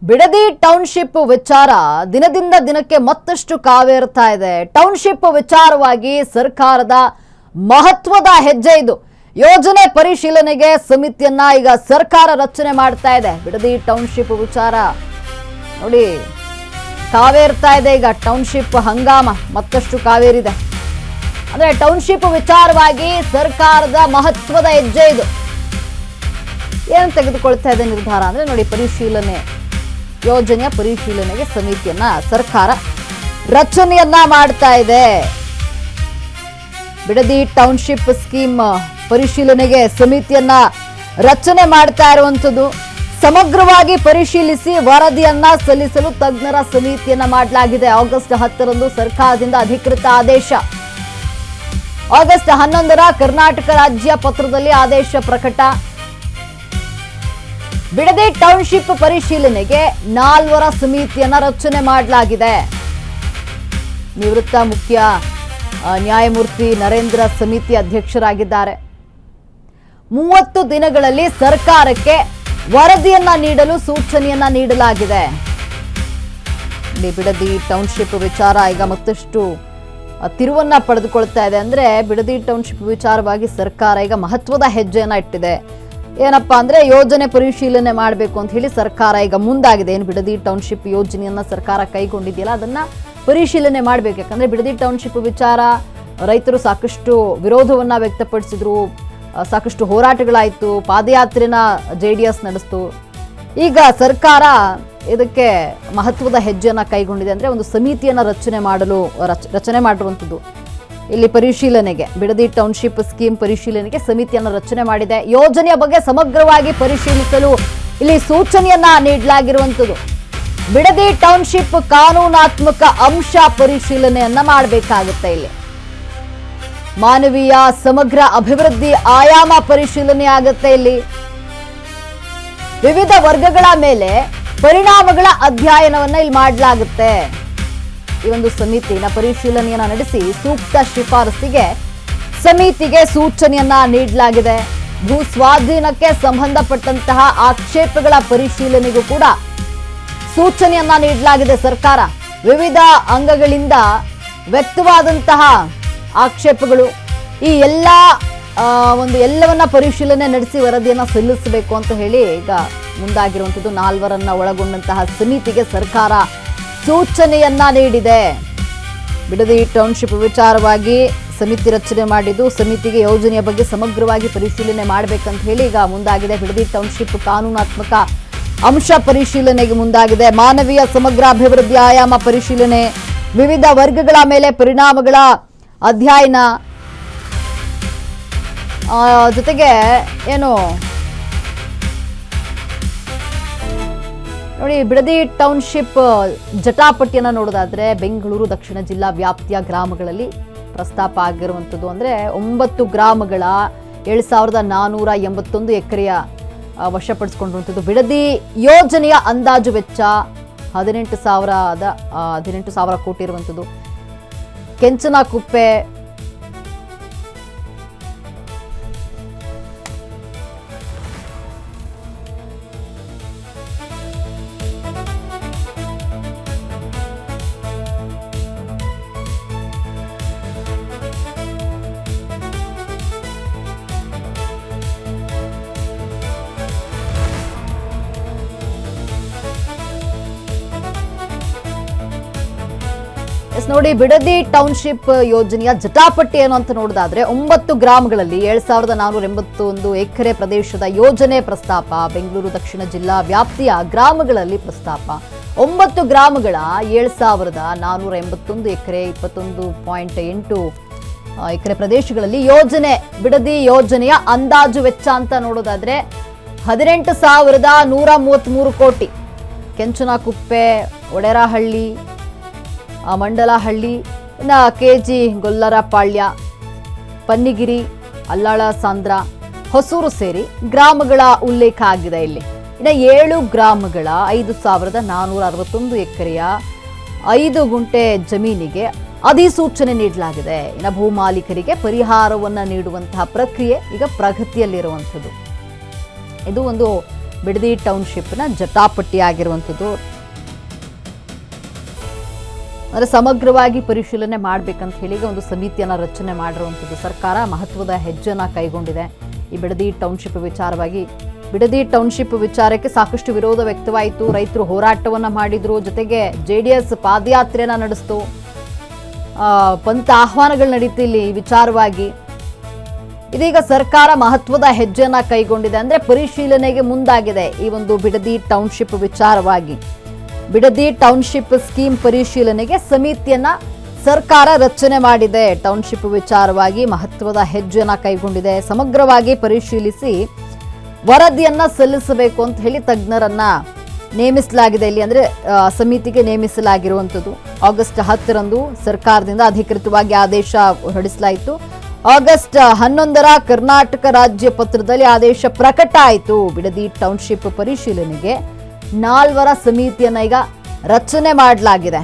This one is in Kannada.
ಬಿಡದಿ ಟೌನ್ಶಿಪ್ ವಿಚಾರ ದಿನದಿಂದ ದಿನಕ್ಕೆ ಮತ್ತಷ್ಟು ಕಾವೇರ್ತಾ ಇದೆ. ಟೌನ್ಶಿಪ್ ವಿಚಾರವಾಗಿ ಸರ್ಕಾರದ ಮಹತ್ವದ ಹೆಜ್ಜೆ ಇದು. ಯೋಜನೆ ಪರಿಶೀಲನೆಗೆ ಸಮಿತಿಯನ್ನ ಈಗ ಸರ್ಕಾರ ರಚನೆ ಮಾಡ್ತಾ ಇದೆ. ಬಿಡದಿ ಟೌನ್ಶಿಪ್ ವಿಚಾರ ನೋಡಿ ಕಾವೇರ್ತಾ ಇದೆ. ಈಗ ಟೌನ್ಶಿಪ್ ಹಂಗಾಮ ಮತ್ತಷ್ಟು ಕಾವೇರಿದೆ. ಅಂದ್ರೆ ಟೌನ್ಶಿಪ್ ವಿಚಾರವಾಗಿ ಸರ್ಕಾರದ ಮಹತ್ವದ ಹೆಜ್ಜೆ ಇದು. ಏನು ತೆಗೆದುಕೊಳ್ತಾ ಇದೆ ನಿರ್ಧಾರ ಅಂದ್ರೆ ನೋಡಿ, ಪರಿಶೀಲನೆ ಯೋಜನೆಯ ಪರಿಶೀಲನೆಗೆ ಸಮಿತಿಯನ್ನ ಸರ್ಕಾರ ರಚನೆಯನ್ನ ಮಾಡ್ತಾ ಇದೆ. ಬಿಡದಿ ಟೌನ್ಶಿಪ್ ಸ್ಕೀಮ್ ಪರಿಶೀಲನೆಗೆ ಸಮಿತಿಯನ್ನ ರಚನೆ ಮಾಡ್ತಾ ಇರುವಂತದ್ದು. ಸಮಗ್ರವಾಗಿ ಪರಿಶೀಲಿಸಿ ವರದಿಯನ್ನ ಸಲ್ಲಿಸಲು ತಜ್ಞರ ಸಮಿತಿಯನ್ನ ಮಾಡಲಾಗಿದೆ. ಆಗಸ್ಟ್ 10ರಂದು ಸರ್ಕಾರದಿಂದ ಅಧಿಕೃತ ಆದೇಶ. ಆಗಸ್ಟ್ 11ರ ಕರ್ನಾಟಕ ರಾಜ್ಯ ಪತ್ರದಲ್ಲಿ ಆದೇಶ ಪ್ರಕಟ. ಬಿಡದಿ ಟೌನ್ಶಿಪ್ ಪರಿಶೀಲನೆಗೆ 4 ಸಮಿತಿಯನ್ನ ರಚನೆ ಮಾಡಲಾಗಿದೆ. ನಿವೃತ್ತ ಮುಖ್ಯ ನ್ಯಾಯಮೂರ್ತಿ ನರೇಂದ್ರ ಸಮಿತಿ ಅಧ್ಯಕ್ಷರಾಗಿದ್ದಾರೆ. 30 ದಿನಗಳಲ್ಲಿ ಸರ್ಕಾರಕ್ಕೆ ವರದಿಯನ್ನ ನೀಡಲು ಸೂಚನೆಯನ್ನ ನೀಡಲಾಗಿದೆ. ಬಿಡದಿ ಟೌನ್ಶಿಪ್ ವಿಚಾರ ಈಗ ಮತ್ತಷ್ಟು ತಿರುವನ್ನ ಪಡೆದುಕೊಳ್ತಾ ಇದೆ. ಅಂದ್ರೆ ಬಿಡದಿ ಟೌನ್ಶಿಪ್ ವಿಚಾರವಾಗಿ ಸರ್ಕಾರ ಈಗ ಮಹತ್ವದ ಹೆಜ್ಜೆಯನ್ನ ಇಟ್ಟಿದೆ. ಏನಪ್ಪಾ ಅಂದ್ರೆ ಯೋಜನೆ ಪರಿಶೀಲನೆ ಮಾಡಬೇಕು ಅಂತ ಹೇಳಿ ಸರ್ಕಾರ ಈಗ ಮುಂದಾಗಿದೆ. ಏನು ಬಿಡದಿ ಟೌನ್ಶಿಪ್ ಯೋಜನೆಯನ್ನ ಸರ್ಕಾರ ಕೈಗೊಂಡಿದೆಯಲ್ಲ ಅದನ್ನ ಪರಿಶೀಲನೆ ಮಾಡಬೇಕು. ಯಾಕಂದ್ರೆ ಬಿಡದಿ ಟೌನ್ಶಿಪ್ ವಿಚಾರ ರೈತರು ಸಾಕಷ್ಟು ವಿರೋಧವನ್ನ ವ್ಯಕ್ತಪಡಿಸಿದ್ರು, ಸಾಕಷ್ಟು ಹೋರಾಟಗಳಾಯಿತು, ಪಾದಯಾತ್ರೆನ JDS ನಡೆಸ್ತು. ಈಗ ಸರ್ಕಾರ ಇದಕ್ಕೆ ಮಹತ್ವದ ಹೆಜ್ಜೆಯನ್ನ ಕೈಗೊಂಡಿದೆ. ಅಂದ್ರೆ ಒಂದು ಸಮಿತಿಯನ್ನ ರಚನೆ ಮಾಡಿರುವಂಥದ್ದು. ಇಲ್ಲಿ ಪರಿಶೀಲನೆಗೆ ಬಿಡದಿ ಟೌನ್ಶಿಪ್ ಸ್ಕೀಮ್ ಪರಿಶೀಲನೆಗೆ ಸಮಿತಿಯನ್ನು ರಚನೆ ಮಾಡಿದೆ. ಯೋಜನೆಯ ಬಗ್ಗೆ ಸಮಗ್ರವಾಗಿ ಪರಿಶೀಲಿಸಲು ಇಲ್ಲಿ ಸೂಚನೆಯನ್ನ ನೀಡಲಾಗಿರುವಂಥದ್ದು. ಬಿಡದಿ ಟೌನ್ಶಿಪ್ ಕಾನೂನಾತ್ಮಕ ಅಂಶ ಪರಿಶೀಲನೆಯನ್ನ ಮಾಡಬೇಕಾಗುತ್ತೆ. ಇಲ್ಲಿ ಮಾನವೀಯ ಸಮಗ್ರ ಅಭಿವೃದ್ಧಿ ಆಯಾಮ ಪರಿಶೀಲನೆ ಆಗುತ್ತೆ. ಇಲ್ಲಿ ವಿವಿಧ ವರ್ಗಗಳ ಮೇಲೆ ಪರಿಣಾಮಗಳ ಅಧ್ಯಯನವನ್ನ ಇಲ್ಲಿ ಮಾಡಲಾಗುತ್ತೆ. ಈ ಒಂದು ಸಮಿತಿನ ಪರಿಶೀಲನೆಯನ್ನ ನಡೆಸಿ ಸೂಕ್ತ ಶಿಫಾರಸಿಗೆ ಸಮಿತಿಗೆ ಸೂಚನೆಯನ್ನ ನೀಡಲಾಗಿದೆ. ಭೂ ಸ್ವಾಧೀನಕ್ಕೆ ಸಂಬಂಧಪಟ್ಟಂತಹ ಆಕ್ಷೇಪಗಳ ಪರಿಶೀಲನೆಗೂ ಕೂಡ ಸೂಚನೆಯನ್ನ ನೀಡಲಾಗಿದೆ. ಸರ್ಕಾರ ವಿವಿಧ ಅಂಗಗಳಿಂದ ವ್ಯಕ್ತವಾದಂತಹ ಆಕ್ಷೇಪಗಳು ಈ ಎಲ್ಲವನ್ನ ಪರಿಶೀಲನೆ ನಡೆಸಿ ವರದಿಯನ್ನ ಸಲ್ಲಿಸಬೇಕು ಅಂತ ಹೇಳಿ ಈಗ ಮುಂದಾಗಿರುವಂಥದ್ದು. 4ರನ್ನ ಒಳಗೊಂಡಂತಹ ಸಮಿತಿಗೆ ಸರ್ಕಾರ ಸೂಚನೆಯನ್ನ ನೀಡಿದೆ. ಬಿಡದಿ ಟೌನ್ಶಿಪ್ ವಿಚಾರವಾಗಿ ಸಮಿತಿ ರಚನೆ ಮಾಡಿದ್ದು, ಸಮಿತಿಗೆ ಯೋಜನೆಯ ಬಗ್ಗೆ ಸಮಗ್ರವಾಗಿ ಪರಿಶೀಲನೆ ಮಾಡಬೇಕಂತ ಹೇಳಿ ಈಗ ಮುಂದಾಗಿದೆ. ಬಿಡದಿ ಟೌನ್ಶಿಪ್ ಕಾನೂನಾತ್ಮಕ ಅಂಶ ಪರಿಶೀಲನೆಗೆ ಮುಂದಾಗಿದೆ. ಮಾನವೀಯ ಸಮಗ್ರ ಅಭಿವೃದ್ಧಿ ಆಯಾಮ ಪರಿಶೀಲನೆ, ವಿವಿಧ ವರ್ಗಗಳ ಮೇಲೆ ಪರಿಣಾಮಗಳ ಅಧ್ಯಯನ, ಜೊತೆಗೆ ಏನು ನೋಡಿ, ಬಿಡದಿ ಟೌನ್ಶಿಪ್ ಜಟಾಪಟಿಯನ್ನು ನೋಡೋದಾದ್ರೆ ಬೆಂಗಳೂರು ದಕ್ಷಿಣ ಜಿಲ್ಲಾ ವ್ಯಾಪ್ತಿಯ ಗ್ರಾಮಗಳಲ್ಲಿ ಪ್ರಸ್ತಾಪ ಆಗಿರುವಂಥದ್ದು. ಅಂದರೆ 9 ಗ್ರಾಮಗಳ 7481 ಎಕರೆಯ ವಶಪಡಿಸಿಕೊಂಡಿರುವಂಥದ್ದು. ಬಿಡದಿ ಯೋಜನೆಯ ಅಂದಾಜು ವೆಚ್ಚ 18,000 ಕೋಟಿ ಇರುವಂಥದ್ದು. ಕೆಂಚನಕುಪ್ಪೆ, ನೋಡಿ, ಬಿಡದಿ ಟೌನ್ಶಿಪ್ ಯೋಜನೆಯ ಜಟಾಪಟಿ ಏನು ಅಂತ ನೋಡೋದಾದ್ರೆ 9 ಗ್ರಾಮಗಳಲ್ಲಿ 7481 ಎಕರೆ ಪ್ರದೇಶದ ಯೋಜನೆ ಪ್ರಸ್ತಾಪ. ಬೆಂಗಳೂರು ದಕ್ಷಿಣ ಜಿಲ್ಲಾ ವ್ಯಾಪ್ತಿಯ ಗ್ರಾಮಗಳಲ್ಲಿ ಪ್ರಸ್ತಾಪ. 9 ಗ್ರಾಮಗಳ 7481 ಎಕರೆ 21.8 ಎಕರೆ ಪ್ರದೇಶಗಳಲ್ಲಿ ಯೋಜನೆ. ಬಿಡದಿ ಯೋಜನೆಯ ಅಂದಾಜು ವೆಚ್ಚ ಅಂತ ನೋಡೋದಾದ್ರೆ 18,133 ಕೋಟಿ. ಕೆಂಚನಕುಪ್ಪೆ, ಒಡೆರಹಳ್ಳಿ, ಮಂಡಲಹಳ್ಳಿ, KG ಗೊಲ್ಲರಪಾಳ್ಯ, ಪನ್ನಿಗಿರಿ, ಅಲ್ಲಾಳ ಸಾಂದ್ರ, ಹೊಸೂರು ಸೇರಿ ಗ್ರಾಮಗಳ ಉಲ್ಲೇಖ ಆಗಿದೆ. ಇಲ್ಲಿ ಇನ್ನು 7 ಗ್ರಾಮಗಳ 5,461 ಎಕರೆಯ 5 ಗುಂಟೆ ಜಮೀನಿಗೆ ಅಧಿಸೂಚನೆ ನೀಡಲಾಗಿದೆ. ಇನ್ನು ಭೂಮಾಲೀಕರಿಗೆ ಪರಿಹಾರವನ್ನು ನೀಡುವಂತಹ ಪ್ರಕ್ರಿಯೆ ಈಗ ಪ್ರಗತಿಯಲ್ಲಿರುವಂಥದ್ದು. ಇದು ಒಂದು ಬಿಡದಿ ಟೌನ್ಶಿಪ್ನ ಜಟಾಪಟ್ಟಿಯಾಗಿರುವಂಥದ್ದು. ಅಂದರೆ ಸಮಗ್ರವಾಗಿ ಪರಿಶೀಲನೆ ಮಾಡಬೇಕಂತ ಹೇಳಿ ಒಂದು ಸಮಿತಿಯನ್ನು ರಚನೆ ಮಾಡಿರುವಂಥದ್ದು ಸರ್ಕಾರ ಮಹತ್ವದ ಹೆಜ್ಜೆಯನ್ನು ಕೈಗೊಂಡಿದೆ. ಈ ಬಿಡದಿ ಟೌನ್ಶಿಪ್ ವಿಚಾರವಾಗಿ ಬಿಡದಿ ಟೌನ್ಶಿಪ್ ವಿಚಾರಕ್ಕೆ ಸಾಕಷ್ಟು ವಿರೋಧ ವ್ಯಕ್ತವಾಯಿತು. ರೈತರು ಹೋರಾಟವನ್ನು ಮಾಡಿದ್ರು, ಜೊತೆಗೆ JDS ಪಾದಯಾತ್ರೆಯನ್ನು ನಡೆಸ್ತು, ಪಂಥ ಆಹ್ವಾನಗಳು ನಡೀತು ಇಲ್ಲಿ ಈ ವಿಚಾರವಾಗಿ. ಇದೀಗ ಸರ್ಕಾರ ಮಹತ್ವದ ಹೆಜ್ಜೆಯನ್ನು ಕೈಗೊಂಡಿದೆ, ಅಂದರೆ ಪರಿಶೀಲನೆಗೆ ಮುಂದಾಗಿದೆ ಈ ಒಂದು ಬಿಡದಿ ಟೌನ್ಶಿಪ್ ವಿಚಾರವಾಗಿ. ಬಿಡದಿ ಟೌನ್ಶಿಪ್ ಸ್ಕೀಮ್ ಪರಿಶೀಲನೆಗೆ ಸಮಿತಿಯನ್ನ ಸರ್ಕಾರ ರಚನೆ ಮಾಡಿದೆ. ಟೌನ್ಶಿಪ್ ವಿಚಾರವಾಗಿ ಮಹತ್ವದ ಹೆಜ್ಜೆಯನ್ನು ಕೈಗೊಂಡಿದೆ. ಸಮಗ್ರವಾಗಿ ಪರಿಶೀಲಿಸಿ ವರದಿಯನ್ನ ಸಲ್ಲಿಸಬೇಕು ಅಂತ ಹೇಳಿ ತಜ್ಞರನ್ನ ನೇಮಿಸಲಾಗಿದೆ ಇಲ್ಲಿ, ಅಂದರೆ ಸಮಿತಿಗೆ ನೇಮಿಸಲಾಗಿರುವಂಥದ್ದು. ಆಗಸ್ಟ್ 10ರಂದು ಸರ್ಕಾರದಿಂದ ಅಧಿಕೃತವಾಗಿ ಆದೇಶ ಹೊರಡಿಸಲಾಯಿತು. ಆಗಸ್ಟ್ 11ರ ಕರ್ನಾಟಕ ರಾಜ್ಯ ಪತ್ರದಲ್ಲಿ ಆದೇಶ ಪ್ರಕಟ ಆಯಿತು. ಬಿಡದಿ ಟೌನ್ಶಿಪ್ ಪರಿಶೀಲನೆಗೆ 4 ಸಮಿತಿಯನ್ನ ಈಗ ರಚನೆ ಮಾಡಲಾಗಿದೆ.